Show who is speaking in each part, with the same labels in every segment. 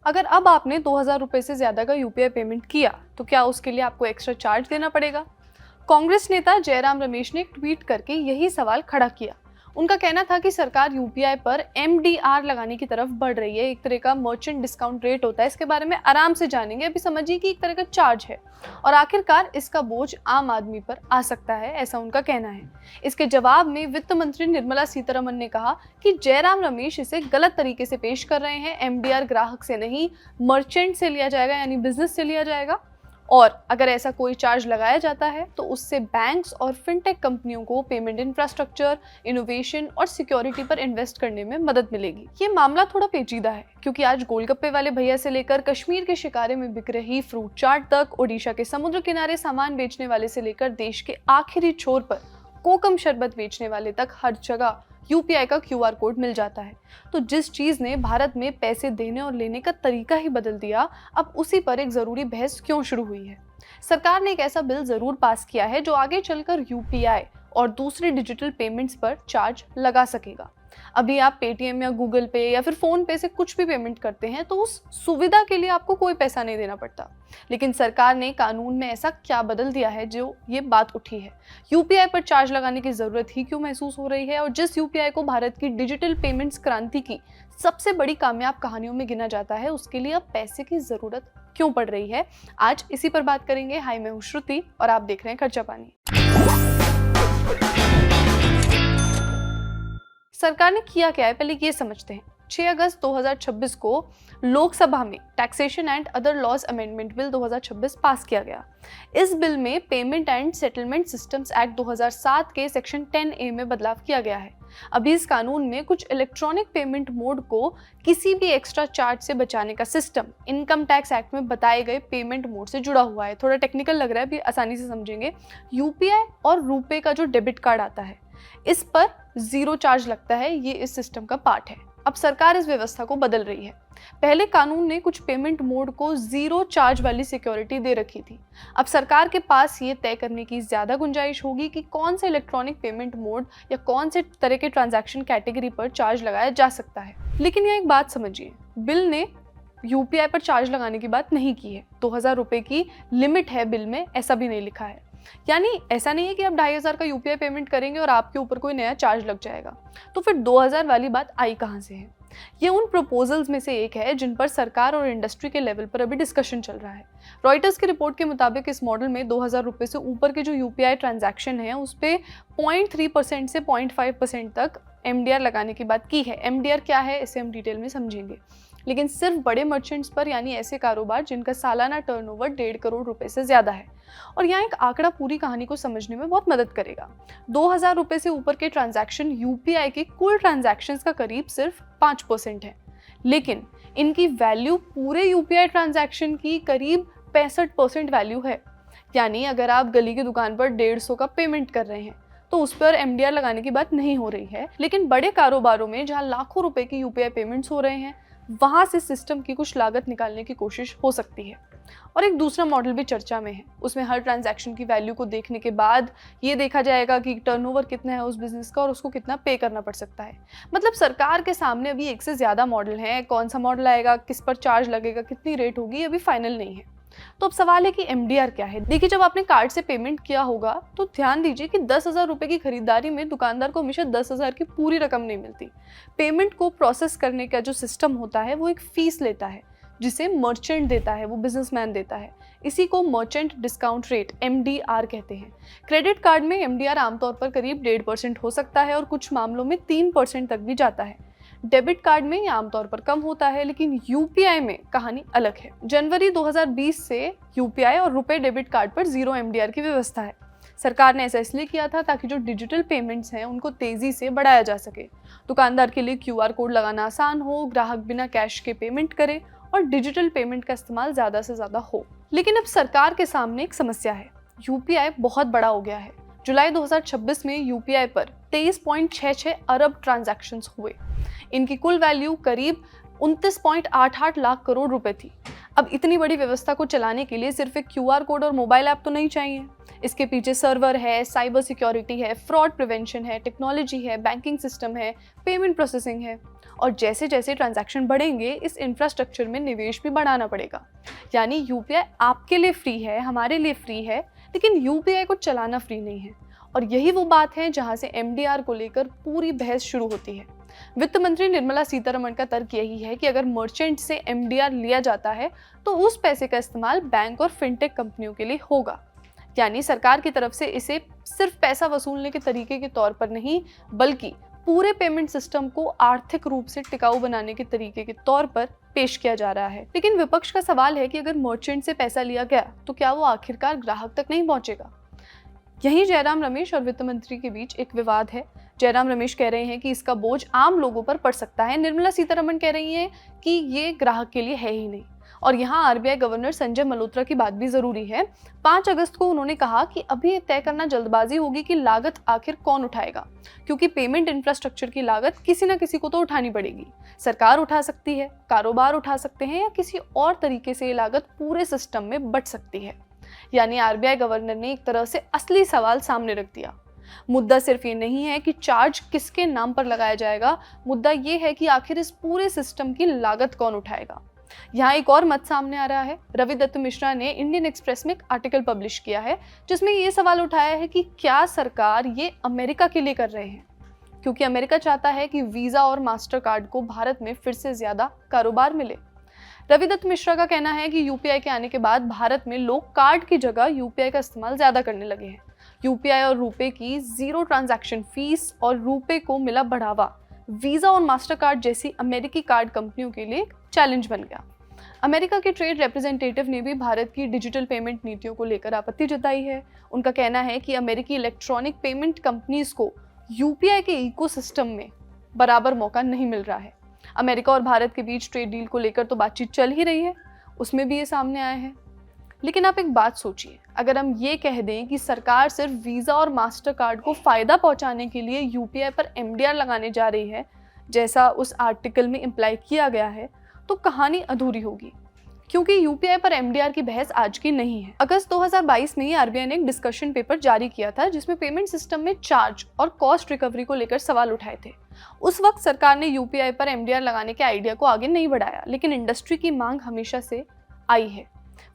Speaker 1: अगर अब आपने 2000 रुपये से ज़्यादा का यूपीआई पेमेंट किया तो क्या उसके लिए आपको एक्स्ट्रा चार्ज देना पड़ेगा? कांग्रेस नेता जयराम रमेश ने एक ट्वीट करके यही सवाल खड़ा किया। उनका कहना था कि सरकार यूपीआई पर एमडीआर लगाने की तरफ बढ़ रही है। एक तरह का मर्चेंट डिस्काउंट रेट होता है, इसके बारे में आराम से जानेंगे। अभी समझिए कि एक तरह का चार्ज है और आखिरकार इसका बोझ आम आदमी पर आ सकता है, ऐसा उनका कहना है। इसके जवाब में वित्त मंत्री निर्मला सीतारमण ने कहा कि जयराम रमेश इसे गलत तरीके से पेश कर रहे हैं। एमडीआर ग्राहक से नहीं, मर्चेंट से लिया जाएगा, यानी बिजनेस से लिया जाएगा। और अगर ऐसा कोई चार्ज लगाया जाता है तो उससे बैंक्स और फिनटेक कंपनियों को पेमेंट इंफ्रास्ट्रक्चर, इनोवेशन और सिक्योरिटी पर इन्वेस्ट करने में मदद मिलेगी। ये मामला थोड़ा पेचीदा है क्योंकि आज गोलगप्पे वाले भैया से लेकर कश्मीर के शिकारे में बिक रही फ्रूट चाट तक, ओडिशा के समुद्र किनारे सामान बेचने वाले से लेकर देश के आखिरी छोर पर कोकम शरबत बेचने वाले तक हर जगह यूपीआई का क्यूआर कोड मिल जाता है। तो जिस चीज़ ने भारत में पैसे देने और लेने का तरीका ही बदल दिया, अब उसी पर एक ज़रूरी बहस क्यों शुरू हुई है? सरकार ने एक ऐसा बिल ज़रूर पास किया है जो आगे चलकर यूपीआई और दूसरे डिजिटल पेमेंट्स पर चार्ज लगा सकेगा। अभी आप पेटीएम या गूगल पे या फिर फ़ोन पे से कुछ भी पेमेंट करते हैं तो उस सुविधा के लिए आपको कोई पैसा नहीं देना पड़ता। लेकिन सरकार ने कानून में ऐसा क्या बदल दिया है जो ये बात उठी है? यूपीआई पर चार्ज लगाने की ज़रूरत ही क्यों महसूस हो रही है? और जिस यूपीआई को भारत की डिजिटल पेमेंट्स क्रांति की सबसे बड़ी कामयाब कहानियों में गिना जाता है, उसके लिए अब पैसे की ज़रूरत क्यों पड़ रही है? आज इसी पर बात करेंगे। हाय, मैं हूँ श्रुति और आप देख रहे हैं खर्चा पानी। सरकार ने किया क्या है, पहले ये समझते हैं। 6 अगस्त 2026 को लोकसभा में taxation and other laws amendment bill 2026 pass किया गया। इस बिल में payment and settlement systems act 2007 के सेक्शन 10A में बदलाव किया गया है। अभी इस कानून में कुछ इलेक्ट्रॉनिक पेमेंट मोड को किसी भी एक्स्ट्रा चार्ज से बचाने का सिस्टम इनकम टैक्स एक्ट में बताए गए पेमेंट मोड से जुड़ा हुआ है। थोड़ा टेक्निकल लग रहा है, अभी आसानी से समझेंगे। यूपीआई और रुपे का जो डेबिट कार्ड आता है, इस पर 0 चार्ज लगता है। ये इस सिस्टम का पार्ट है। अब सरकार इस व्यवस्था को बदल रही है। पहले कानून ने कुछ पेमेंट मोड को 0 चार्ज वाली सिक्योरिटी दे रखी थी। अब सरकार के पास ये तय करने की ज़्यादा गुंजाइश होगी कि कौन से इलेक्ट्रॉनिक पेमेंट मोड या कौन से तरह के ट्रांजैक्शन कैटेगरी पर चार्ज लगाया जा सकता है। लेकिन यह एक बात समझिए, बिल ने यूपीआई पर चार्ज लगाने की बात नहीं की है। 2000 रुपये की लिमिट है बिल में, ऐसा भी नहीं लिखा है। यानी ऐसा नहीं है कि आप 2500 का यूपीआई पेमेंट करेंगे और आपके ऊपर कोई नया चार्ज लग जाएगा। तो फिर 2000 वाली बात आई कहाँ से है? ये उन प्रपोजल्स में से एक है जिन पर सरकार और इंडस्ट्री के लेवल पर अभी डिस्कशन चल रहा है। रॉयटर्स की रिपोर्ट के मुताबिक इस मॉडल में 2000 रुपये से ऊपर के जो यूपीआई ट्रांजैक्शन है उस पर 0.3% से 0.5% तक एमडीआर लगाने की बात की है। एमडीआर क्या है, इसे हम डिटेल में समझेंगे। लेकिन सिर्फ बड़े मर्चेंट्स पर, यानी ऐसे कारोबार जिनका सालाना टर्नओवर 1.5 करोड़ रुपए से ज़्यादा है। और यहाँ एक आंकड़ा पूरी कहानी को समझने में बहुत मदद करेगा। 2000 रुपये से ऊपर के ट्रांजैक्शन यूपीआई के कुल ट्रांजैक्शंस का करीब सिर्फ 5% है, लेकिन इनकी वैल्यू पूरे यूपीआई ट्रांजैक्शन की करीब 65% वैल्यू है। यानी अगर आप गली की दुकान पर 150 का पेमेंट कर रहे हैं तो उस पर एमडीआर लगाने की बात नहीं हो रही है। लेकिन बड़े कारोबारों में जहाँ लाखों रुपए की यूपीआई पेमेंट्स हो रहे हैं, वहाँ से सिस्टम की कुछ लागत निकालने की कोशिश हो सकती है। और एक दूसरा मॉडल भी चर्चा में है। उसमें हर ट्रांजैक्शन की वैल्यू को देखने के बाद ये देखा जाएगा कि टर्नओवर कितना है उस बिजनेस का और उसको कितना पे करना पड़ सकता है। मतलब सरकार के सामने अभी एक से ज़्यादा मॉडल हैं। कौन सा मॉडल आएगा, किस पर चार्ज लगेगा, कितनी रेट होगी, अभी फाइनल नहीं है। तो अब सवाल है कि एमडीआर क्या है। देखिए, जब आपने कार्ड से पेमेंट किया होगा तो ध्यान दीजिए कि 10,000 रुपये की खरीदारी में दुकानदार को हमेशा 10,000 की पूरी रकम नहीं मिलती। पेमेंट को प्रोसेस करने का जो सिस्टम होता है वो एक फीस लेता है जिसे मर्चेंट देता है, वो बिजनेसमैन देता है। इसी को मर्चेंट डिस्काउंट रेट एमडीआर कहते हैं। क्रेडिट कार्ड में एमडीआर आमतौर पर करीब 1.5% हो सकता है और कुछ मामलों में 3% तक भी जाता है। डेबिट कार्ड में ये आमतौर पर कम होता है, लेकिन यूपीआई में कहानी अलग है। जनवरी 2020 से यूपीआई और रुपए डेबिट कार्ड पर 0 एमडीआर की व्यवस्था है। सरकार ने ऐसा इसलिए किया था ताकि जो डिजिटल पेमेंट्स हैं उनको तेज़ी से बढ़ाया जा सके। दुकानदार के लिए क्यूआर कोड लगाना आसान हो, ग्राहक बिना कैश के पेमेंट करे और डिजिटल पेमेंट का इस्तेमाल ज़्यादा से ज़्यादा हो। लेकिन अब सरकार के सामने एक समस्या है। यूपीआई बहुत बड़ा हो गया है। जुलाई 2026 में यूपीआई पर 23.66 अरब ट्रांजैक्शंस हुए। इनकी कुल वैल्यू करीब 29.88 लाख करोड़ रुपए थी। अब इतनी बड़ी व्यवस्था को चलाने के लिए सिर्फ एक क्यूआर कोड और मोबाइल ऐप तो नहीं चाहिए। इसके पीछे सर्वर है, साइबर सिक्योरिटी है, फ्रॉड प्रिवेंशन है, टेक्नोलॉजी है, बैंकिंग सिस्टम है, पेमेंट प्रोसेसिंग है। और जैसे जैसे ट्रांजैक्शन बढ़ेंगे इस इंफ्रास्ट्रक्चर में निवेश भी बढ़ाना पड़ेगा। यानी यूपीआई आपके लिए फ्री है, हमारे लिए फ्री है, लेकिन यूपीआई को चलाना फ्री नहीं है। और यही वो बात है जहां से एमडीआर को लेकर पूरी बहस शुरू होती है। वित्त मंत्री निर्मला सीतारमण का तर्क यही है कि अगर मर्चेंट से एमडीआर लिया जाता है तो उस पैसे का इस्तेमाल बैंक और फिनटेक कंपनियों के लिए होगा। यानी सरकार की तरफ से इसे सिर्फ पैसा वसूलने के तरीके के तौर पर नहीं, बल्कि पूरे पेमेंट सिस्टम को आर्थिक रूप से टिकाऊ बनाने के तरीके के तौर पर पेश किया जा रहा है। लेकिन विपक्ष का सवाल है कि अगर मर्चेंट से पैसा लिया गया तो क्या वो आखिरकार ग्राहक तक नहीं पहुंचेगा। यही जयराम रमेश और वित्त मंत्री के बीच एक विवाद है। जयराम रमेश कह रहे हैं कि इसका बोझ आम लोगों पर पड़ सकता है। निर्मला सीतारमण कह रही हैं कि ये ग्राहक के लिए है ही नहीं। और यहाँ आरबीआई गवर्नर संजय मल्होत्रा की बात भी जरूरी है। 5 अगस्त को उन्होंने कहा कि अभी ये तय करना जल्दबाजी होगी कि लागत आखिर कौन उठाएगा, क्योंकि पेमेंट इंफ्रास्ट्रक्चर की लागत किसी न किसी को तो उठानी पड़ेगी। सरकार उठा सकती है, कारोबार उठा सकते हैं, या किसी और तरीके से ये लागत पूरे सिस्टम में बंट सकती है। यानी आरबीआई गवर्नर ने एक तरह से असली सवाल सामने रख दिया। मुद्दा सिर्फ ये नहीं है कि चार्ज किसके नाम पर लगाया जाएगा, मुद्दा ये है कि आखिर इस पूरे सिस्टम की लागत कौन उठाएगा। यहाँ एक और मत सामने आ रहा है। रवि दत्त मिश्रा ने इंडियन एक्सप्रेस में एक आर्टिकल पब्लिश किया है जिसमें ये सवाल उठाया है कि क्या सरकार ये अमेरिका के लिए कर रहे हैं, क्योंकि अमेरिका चाहता है कि वीजा और मास्टर कार्ड को भारत में फिर से ज्यादा कारोबार मिले। रवि दत्त मिश्रा का कहना है कि यूपीआई के आने के बाद भारत में लोग कार्ड की जगह यूपीआई का इस्तेमाल ज्यादा करने लगे हैं। यूपीआई और रुपए की 0 ट्रांजैक्शन फीस और रुपए को मिला बढ़ावा वीजा और मास्टर कार्ड जैसी अमेरिकी कार्ड कंपनियों के लिए चैलेंज बन गया। अमेरिका के ट्रेड रिप्रेजेंटेटिव ने भी भारत की डिजिटल पेमेंट नीतियों को लेकर आपत्ति जताई है। उनका कहना है कि अमेरिकी इलेक्ट्रॉनिक पेमेंट कंपनीज को यूपीआई के इकोसिस्टम में बराबर मौका नहीं मिल रहा है। अमेरिका और भारत के बीच ट्रेड डील को लेकर तो बातचीत चल ही रही है, उसमें भी ये सामने आया है। लेकिन आप एक बात सोचिए, अगर हम ये कह दें कि सरकार सिर्फ वीजा और मास्टर कार्ड को फायदा पहुंचाने के लिए यूपीआई पर एमडीआर लगाने जा रही है, जैसा उस आर्टिकल में इम्प्लाई किया गया है, तो कहानी अधूरी होगी, क्योंकि यूपीआई पर एमडीआर की बहस आज की नहीं है। अगस्त 2022 में ही आरबीआई ने एक डिस्कशन पेपर जारी किया था जिसमें पेमेंट सिस्टम में चार्ज और कॉस्ट रिकवरी को लेकर सवाल उठाए थे। उस वक्त सरकार ने यूपीआई पर एमडीआर लगाने के आइडिया को आगे नहीं बढ़ाया, लेकिन इंडस्ट्री की मांग हमेशा से आई है।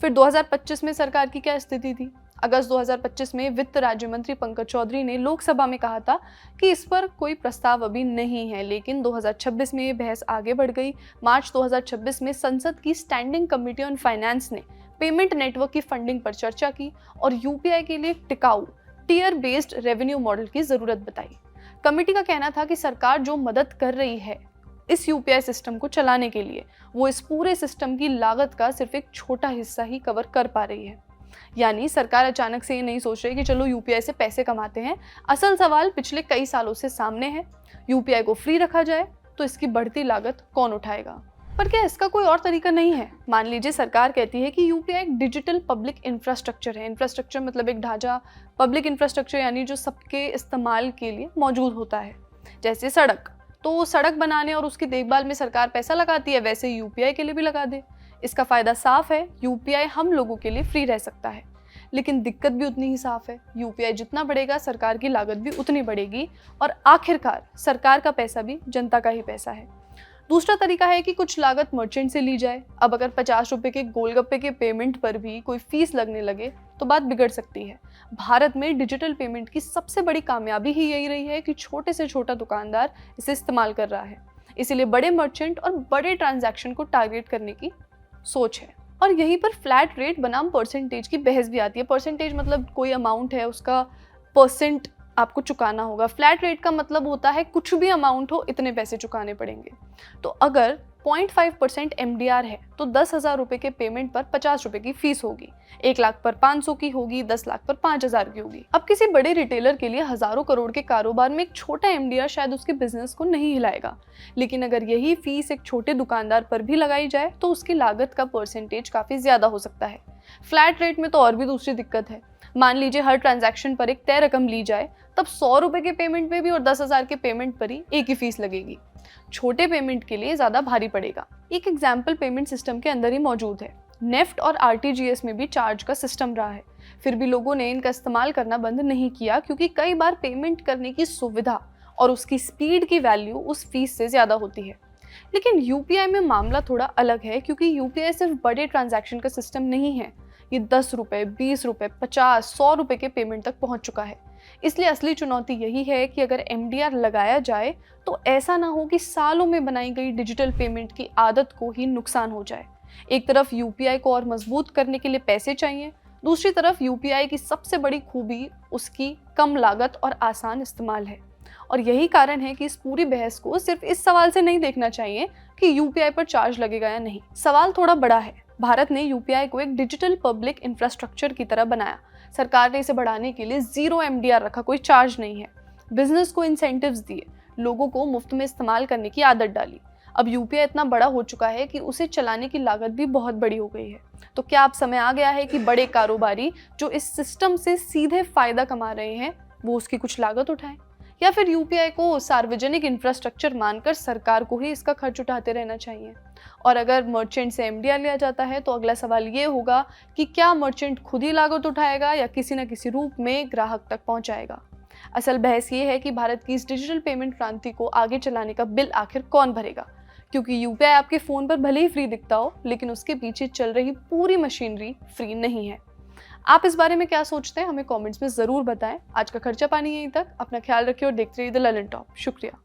Speaker 1: फिर 2025 में सरकार की क्या स्थिति थी? अगस्त 2025 में वित्त राज्य मंत्री पंकज चौधरी ने लोकसभा में कहा था कि इस पर कोई प्रस्ताव अभी नहीं है, लेकिन 2026 में ये बहस आगे बढ़ गई। मार्च 2026 में संसद की स्टैंडिंग कमेटी ऑन फाइनेंस ने पेमेंट नेटवर्क की फंडिंग पर चर्चा की और यूपीआई के लिए टिकाऊ टियर बेस्ड रेवेन्यू मॉडल की जरूरत बताई। कमेटी का कहना था कि सरकार जो मदद कर रही है इस यूपीआई सिस्टम को चलाने के लिए, वो इस पूरे सिस्टम की लागत का सिर्फ एक छोटा हिस्सा ही कवर कर पा रही है। यानी सरकार अचानक से ये नहीं सोच रही कि चलो यूपीआई से पैसे कमाते हैं। असल सवाल पिछले कई सालों से सामने है, यूपीआई को फ्री रखा जाए तो इसकी बढ़ती लागत कौन उठाएगा? पर क्या इसका कोई और तरीका नहीं है? मान लीजिए सरकार कहती है कि यूपीआई एक डिजिटल पब्लिक इंफ्रास्ट्रक्चर है। इंफ्रास्ट्रक्चर मतलब एक ढांचा, पब्लिक इंफ्रास्ट्रक्चर यानी जो सबके इस्तेमाल के लिए मौजूद होता है। जैसे सड़क, तो सड़क बनाने और उसकी देखभाल में सरकार पैसा लगाती है, वैसे यूपीआई के लिए भी लगा दे। इसका फायदा साफ है, यूपीआई हम लोगों के लिए फ्री रह सकता है। लेकिन दिक्कत भी उतनी ही साफ है, यूपीआई जितना बढ़ेगा सरकार की लागत भी उतनी बढ़ेगी और आखिरकार सरकार का पैसा भी जनता का ही पैसा है। दूसरा तरीका है कि कुछ लागत मर्चेंट से ली जाए। अब अगर 50 रुपए के गोलगप्पे के पेमेंट पर भी कोई फीस लगने लगे तो बात बिगड़ सकती है। भारत में डिजिटल पेमेंट की सबसे बड़ी कामयाबी ही यही रही है कि छोटे से छोटा दुकानदार इसे इस्तेमाल कर रहा है, इसीलिए बड़े मर्चेंट और बड़े ट्रांजैक्शन को टारगेट करने की सोच है। और यहीं पर फ्लैट रेट बनाम परसेंटेज की बहस भी आती है। परसेंटेज मतलब कोई अमाउंट है, उसका परसेंट आपको चुकाना होगा। फ्लैट रेट का मतलब होता है कुछ भी अमाउंट हो इतने पैसे चुकाने पड़ेंगे। तो अगर 0.5% एमडीआर है तो 10,000 रुपये के पेमेंट पर 50 रुपये की फीस होगी, 1 लाख पर 500 की होगी, 10 लाख पर 5,000 की होगी। अब किसी बड़े रिटेलर के लिए हजारों करोड़ के कारोबार में एक छोटा एमडीआर शायद उसके बिजनेस को नहीं हिलाएगा, लेकिन अगर यही फीस एक छोटे दुकानदार पर भी लगाई जाए तो उसकी लागत का परसेंटेज काफी ज्यादा हो सकता है। फ्लैट रेट में तो और भी दूसरी दिक्कत है। मान लीजिए हर ट्रांजैक्शन पर एक तय रकम ली जाए, तब 100 रुपए के पेमेंट पे भी और 10,000 के पेमेंट पर ही एक ही फीस लगेगी। छोटे पेमेंट के लिए ज्यादा भारी पड़ेगा। एक एग्जाम्पल पेमेंट सिस्टम के अंदर ही मौजूद है। नेफ्ट और आरटीजीएस में भी चार्ज का सिस्टम रहा है, फिर भी लोगों ने इनका इस्तेमाल करना बंद नहीं किया, क्योंकि कई बार पेमेंट करने की सुविधा और उसकी स्पीड की वैल्यू उस फीस से ज्यादा होती है। लेकिन यूपीआई में मामला थोड़ा अलग है, क्योंकि यूपीआई सिर्फ बड़े ट्रांजैक्शन का सिस्टम नहीं है। ये 10 रुपए, 20 रुपए, 50, 100 रुपए के पेमेंट तक पहुंच चुका है। इसलिए असली चुनौती यही है कि अगर एमडीआर लगाया जाए तो ऐसा ना हो कि सालों में बनाई गई डिजिटल पेमेंट की आदत को ही नुकसान हो जाए। एक तरफ यूपीआई को और मजबूत करने के लिए पैसे चाहिए, दूसरी तरफ यूपीआई की सबसे बड़ी खूबी उसकी कम लागत और आसान इस्तेमाल है। और यही कारण है कि इस पूरी बहस को सिर्फ इस सवाल से नहीं देखना चाहिए कि यूपीआई पर चार्ज लगेगा या नहीं। सवाल थोड़ा बड़ा है। भारत ने यूपीआई को एक डिजिटल पब्लिक इंफ्रास्ट्रक्चर की तरह बनाया। सरकार ने इसे बढ़ाने के लिए 0 एमडीआर रखा, कोई चार्ज नहीं है। बिजनेस को इंसेंटिव्स दिए, लोगों को मुफ्त में इस्तेमाल करने की आदत डाली। अब यूपीआई इतना बड़ा हो चुका है कि उसे चलाने की लागत भी बहुत बड़ी हो गई है। तो क्या अब समय आ गया है कि बड़े कारोबारी जो इस सिस्टम से सीधे फायदा कमा रहे हैं वो उसकी कुछ लागत उठाएं, या फिर यूपीआई को सार्वजनिक इंफ्रास्ट्रक्चर मानकर सरकार को ही इसका खर्च उठाते रहना चाहिए? और अगर मर्चेंट से एमडीआर लिया जाता है तो अगला सवाल ये होगा कि क्या मर्चेंट खुद ही लागत उठाएगा या किसी न किसी रूप में ग्राहक तक पहुंचाएगा? असल बहस ये है कि भारत की इस डिजिटल पेमेंट क्रांति को आगे चलाने का बिल आखिर कौन भरेगा, क्योंकि यूपीआई आपके फ़ोन पर भले ही फ्री दिखता हो, लेकिन उसके पीछे चल रही पूरी मशीनरी फ्री नहीं है। आप इस बारे में क्या सोचते हैं, हमें कमेंट्स में ज़रूर बताएं। आज का खर्चा पानी यहीं तक। अपना ख्याल रखिए और देखते रहिए द ललन टॉप। शुक्रिया।